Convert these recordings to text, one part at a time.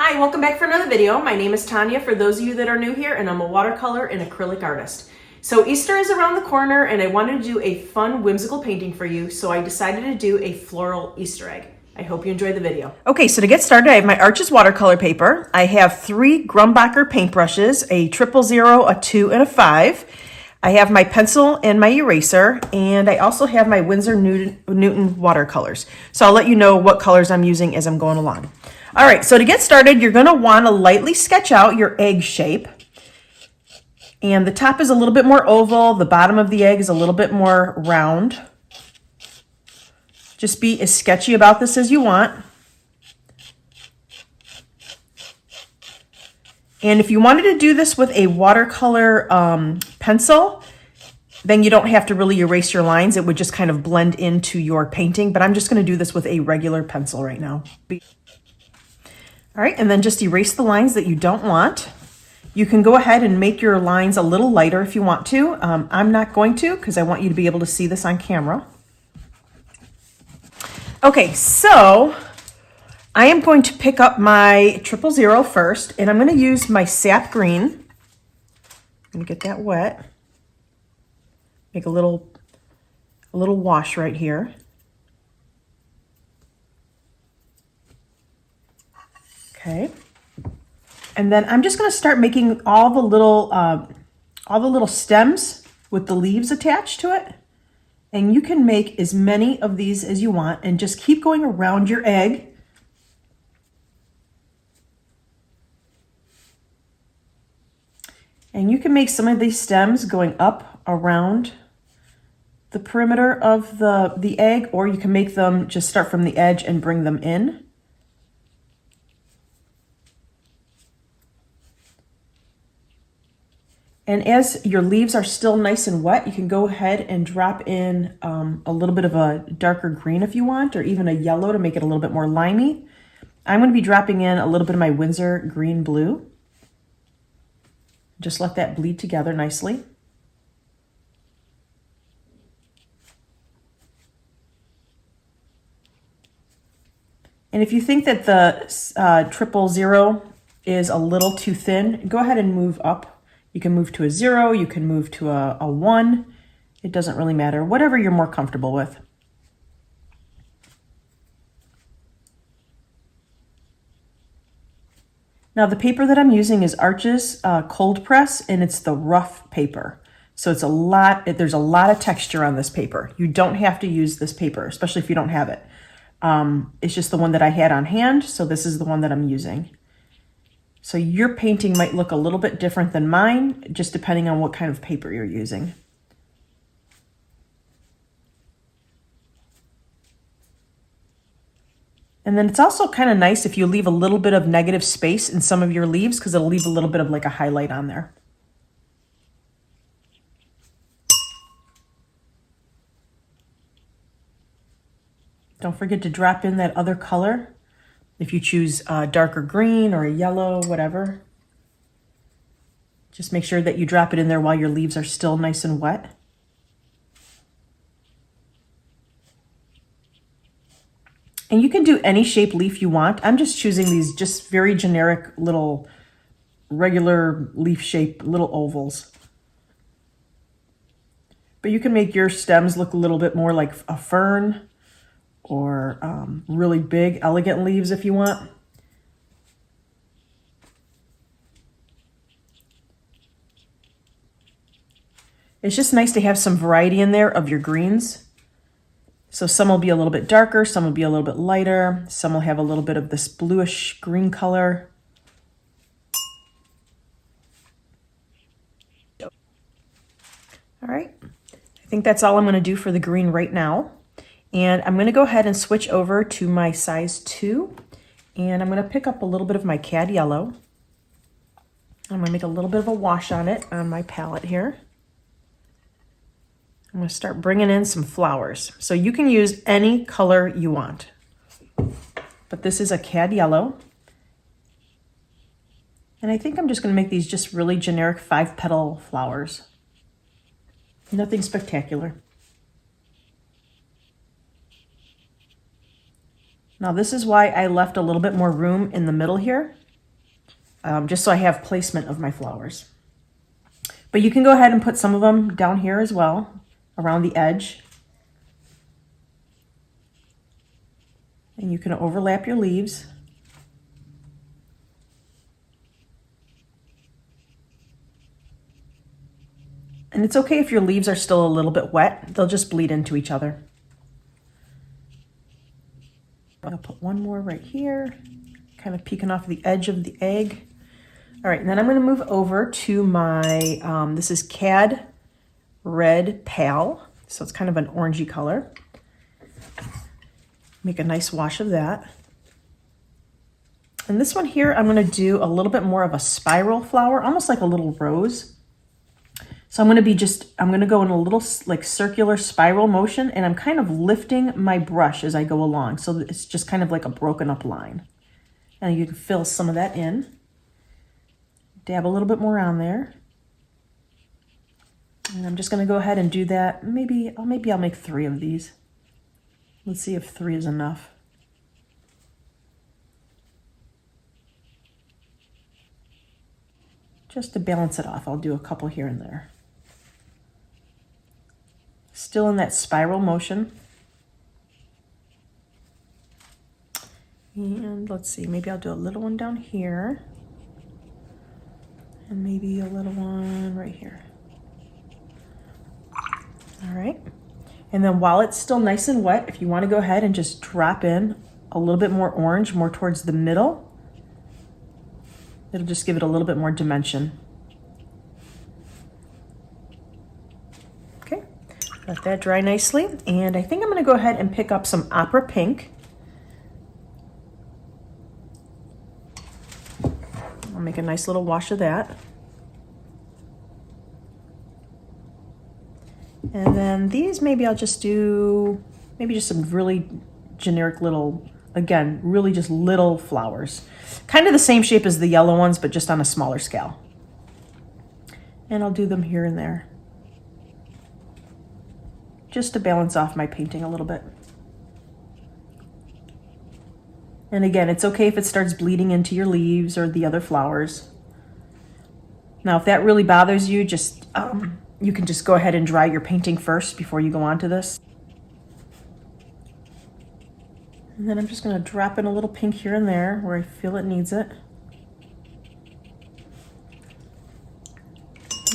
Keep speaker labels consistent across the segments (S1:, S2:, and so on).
S1: Hi, welcome back for another video. My name is Tanya, for those of you that are new here, and I'm a watercolor and acrylic artist. So Easter is around the corner and I wanted to do a fun, whimsical painting for you, so I decided to do a floral Easter egg. I hope you enjoy the video. Okay, so to get started, I have my Arches watercolor paper. I have 3 Grumbacher paintbrushes, a 000, a 2, and a 5. I have my pencil and my eraser, and I also have my Winsor Newton watercolors. So I'll let you know what colors I'm using as I'm going along. All right, so to get started, you're gonna wanna lightly sketch out your egg shape. And the top is a little bit more oval, the bottom of the egg is a little bit more round. Just be as sketchy about this as you want. And if you wanted to do this with a watercolor pencil, then you don't have to really erase your lines. It would just kind of blend into your painting, but I'm just gonna do this with a regular pencil right now. All right, and then just erase the lines that you don't want. You can go ahead and make your lines a little lighter if you want to. I'm not going to, because I want you to be able to see this on camera. Okay, so I am going to pick up my 000 first, and I'm going to use my sap green. I'm going to get that wet. Make a little wash right here. Okay, and then I'm just going to start making all the little stems with the leaves attached to it. And you can make as many of these as you want, and just keep going around your egg. And you can make some of these stems going up around the perimeter of the egg, or you can make them just start from the edge and bring them in. And as your leaves are still nice and wet, you can go ahead and drop in a little bit of a darker green if you want, or even a yellow to make it a little bit more limey. I'm going to be dropping in a little bit of my Winsor green blue. Just let that bleed together nicely. And if you think that the 000 is a little too thin, go ahead and move up. You can move to a 0, you can move to a 1. It doesn't really matter, whatever you're more comfortable with. Now the paper that I'm using is Arches cold press, and it's the rough paper. So it's there's a lot of texture on this paper. You don't have to use this paper, especially if you don't have it. It's just the one that I had on hand, so this is the one that I'm using. So your painting might look a little bit different than mine, just depending on what kind of paper you're using. And then it's also kind of nice if you leave a little bit of negative space in some of your leaves, because it'll leave a little bit of like a highlight on there. Don't forget to drop in that other color. If you choose a darker green or a yellow, whatever. Just make sure that you drop it in there while your leaves are still nice and wet. And you can do any shape leaf you want. I'm just choosing these just very generic little regular leaf shape little ovals. But you can make your stems look a little bit more like a fern, or really big, elegant leaves if you want. It's just nice to have some variety in there of your greens. So some will be a little bit darker, some will be a little bit lighter, some will have a little bit of this bluish green color. All right, I think that's all I'm going to do for the green right now. And I'm going to go ahead and switch over to my size 2. And I'm going to pick up a little bit of my cad yellow. I'm going to make a little bit of a wash on it on my palette here. I'm going to start bringing in some flowers. So you can use any color you want. But this is a cad yellow. And I think I'm just going to make these just really generic 5-petal flowers. Nothing spectacular. Now this is why I left a little bit more room in the middle here. just so I have placement of my flowers. But you can go ahead and put some of them down here as well, around the edge. And you can overlap your leaves. And it's okay if your leaves are still a little bit wet, they'll just bleed into each other. I'll put one more right here, kind of peeking off the edge of the egg. All right, and then I'm gonna move over to my, this is Cad Red Pal. So it's kind of an orangey color. Make a nice wash of that. And this one here, I'm gonna do a little bit more of a spiral flower, almost like a little rose. So I'm gonna go in a little like circular spiral motion, and I'm kind of lifting my brush as I go along. So it's just kind of like a broken up line. And you can fill some of that in. Dab a little bit more on there. And I'm just gonna go ahead and do that. Maybe I'll make 3 of these. Let's see if 3 is enough. Just to balance it off, I'll do a couple here and there. Still in that spiral motion. And let's see, maybe I'll do a little one down here. And maybe a little one right here. All right. And then while it's still nice and wet, if you want to go ahead and just drop in a little bit more orange, more towards the middle, it'll just give it a little bit more dimension. Okay, let that dry nicely. And I think I'm going to go ahead and pick up some Opera Pink. I'll make a nice little wash of that. And then these, maybe I'll just do, just some really generic little, again, really just little flowers. Kind of the same shape as the yellow ones, but just on a smaller scale. And I'll do them here and there, just to balance off my painting a little bit. And again, it's okay if it starts bleeding into your leaves or the other flowers. Now, if that really bothers you, just you can just go ahead and dry your painting first before you go on to this. And then I'm just going to drop in a little pink here and there where I feel it needs it.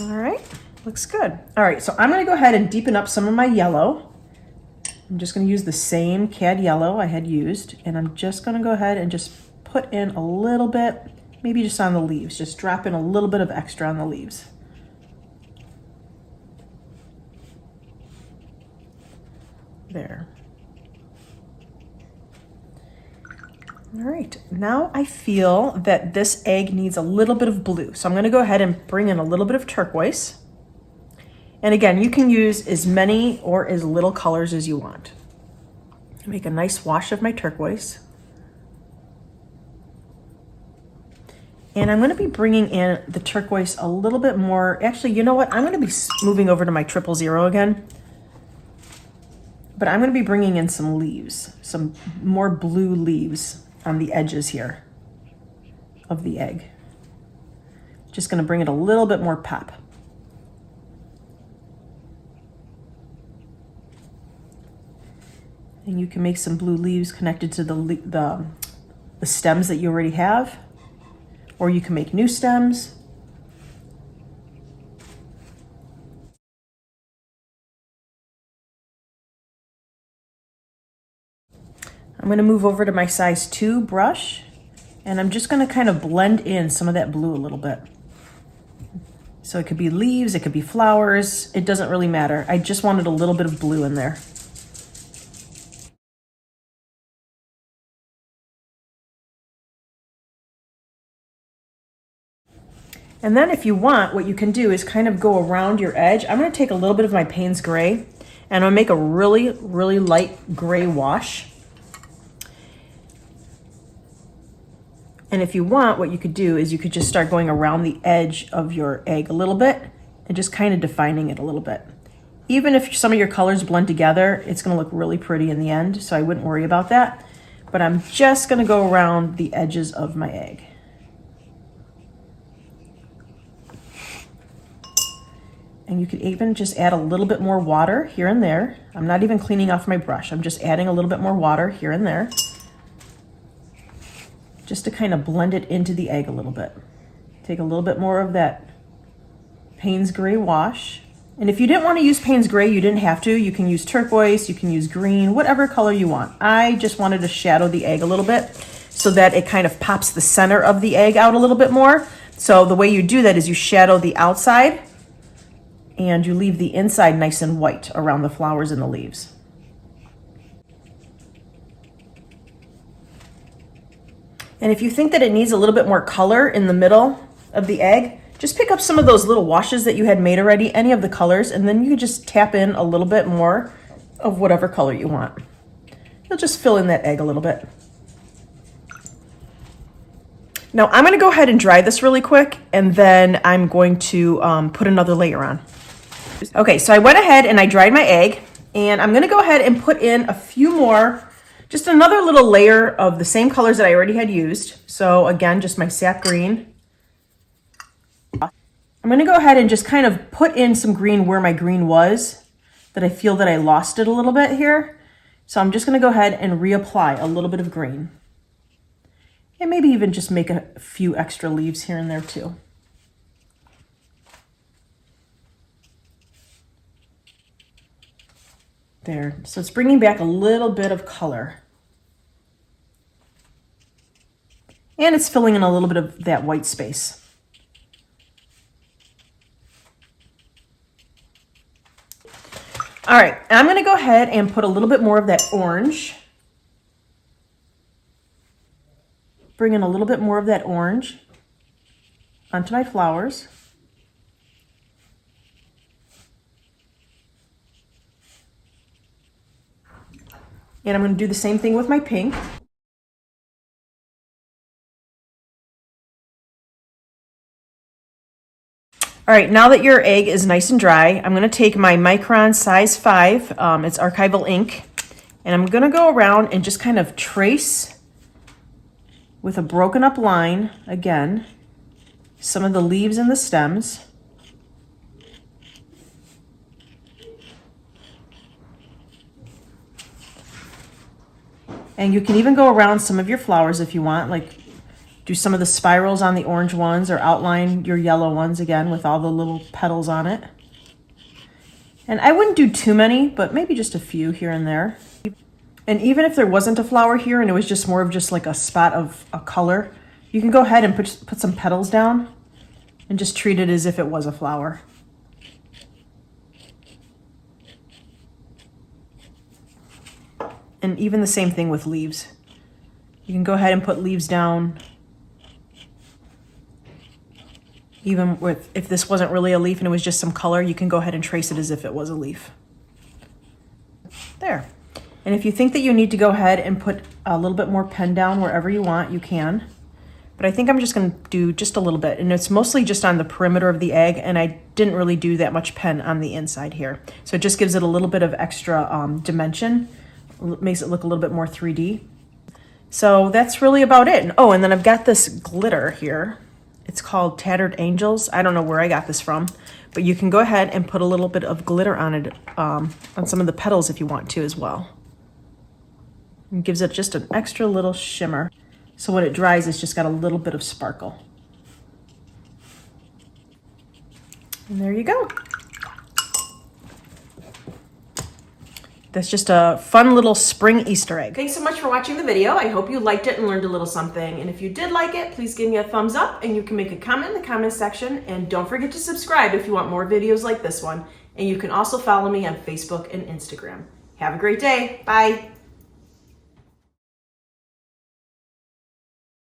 S1: All right, looks good. All right, so I'm going to go ahead and deepen up some of my yellow. I'm just going to use the same Cad yellow I had used, and I'm just going to go ahead and just put in a little bit, maybe just on the leaves. Just drop in a little bit of extra on the leaves. There. All right, now I feel that this egg needs a little bit of blue. So I'm going to go ahead and bring in a little bit of turquoise. And again, you can use as many or as little colors as you want. Make a nice wash of my turquoise. And I'm going to be bringing in the turquoise a little bit more. Actually, you know what? I'm going to be moving over to my 000 again. But I'm going to be bringing in some leaves, some more blue leaves on the edges here of the egg. Just going to bring it a little bit more pop. And you can make some blue leaves connected to the stems that you already have, or you can make new stems. I'm going to move over to my size 2 brush, and I'm just going to kind of blend in some of that blue a little bit. So it could be leaves, it could be flowers, it doesn't really matter. I just wanted a little bit of blue in there. And then if you want, what you can do is kind of go around your edge. I'm going to take a little bit of my Payne's Gray, and I'm going to make a really, really light gray wash. And if you want, what you could do is you could just start going around the edge of your egg a little bit and just kind of defining it a little bit. Even if some of your colors blend together, it's going to look really pretty in the end, so I wouldn't worry about that. But I'm just going to go around the edges of my egg. And you could even just add a little bit more water here and there. I'm not even cleaning off my brush. I'm just adding a little bit more water here and there, just to kind of blend it into the egg a little bit. Take a little bit more of that Payne's Gray wash. And if you didn't want to use Payne's Gray, you didn't have to. You can use turquoise, you can use green, whatever color you want. I just wanted to shadow the egg a little bit so that it kind of pops the center of the egg out a little bit more. So the way you do that is you shadow the outside and you leave the inside nice and white around the flowers and the leaves. And if you think that it needs a little bit more color in the middle of the egg, just pick up some of those little washes that you had made already, any of the colors, and then you can just tap in a little bit more of whatever color you want. You'll just fill in that egg a little bit. Now I'm gonna go ahead and dry this really quick, and then I'm going to put another layer on. Okay, so I went ahead and I dried my egg, and I'm gonna go ahead and put in a few more, just another little layer of the same colors that I already had used. So again, just my sap green. I'm gonna go ahead and just kind of put in some green where my green was, that I feel that I lost it a little bit here. So I'm just gonna go ahead and reapply a little bit of green. And maybe even just make a few extra leaves here and there too. There, so it's bringing back a little bit of color. And it's filling in a little bit of that white space. All right, I'm gonna go ahead and put a little bit more of that orange. Bring in a little bit more of that orange onto my flowers. And I'm gonna do the same thing with my pink. All right, now that your egg is nice and dry, I'm gonna take my Micron size 5, it's archival ink, and I'm gonna go around and just kind of trace with a broken up line, again, some of the leaves and the stems. And you can even go around some of your flowers if you want, like do some of the spirals on the orange ones or outline your yellow ones again with all the little petals on it. And I wouldn't do too many, but maybe just a few here and there. And even if there wasn't a flower here and it was just more of just like a spot of a color, you can go ahead and put some petals down and just treat it as if it was a flower. And even the same thing with leaves. You can go ahead and put leaves down. Even with, if this wasn't really a leaf and it was just some color, you can go ahead and trace it as if it was a leaf. There. And if you think that you need to go ahead and put a little bit more pen down wherever you want, you can. But I think I'm just gonna do just a little bit. And it's mostly just on the perimeter of the egg, and I didn't really do that much pen on the inside here. So it just gives it a little bit of extra dimension. Makes it look a little bit more 3D. So that's really about it. Oh, and then I've got this glitter here. It's called Tattered Angels. I don't know where I got this from, but you can go ahead and put a little bit of glitter on it, on some of the petals if you want to as well. It gives it just an extra little shimmer. So when it dries, it's just got a little bit of sparkle. And there you go. That's just a fun little spring Easter egg. Thanks so much for watching the video. I hope you liked it and learned a little something. And if you did like it, please give me a thumbs up, and you can make a comment in the comment section. And don't forget to subscribe if you want more videos like this one. And you can also follow me on Facebook and Instagram. Have a great day. Bye.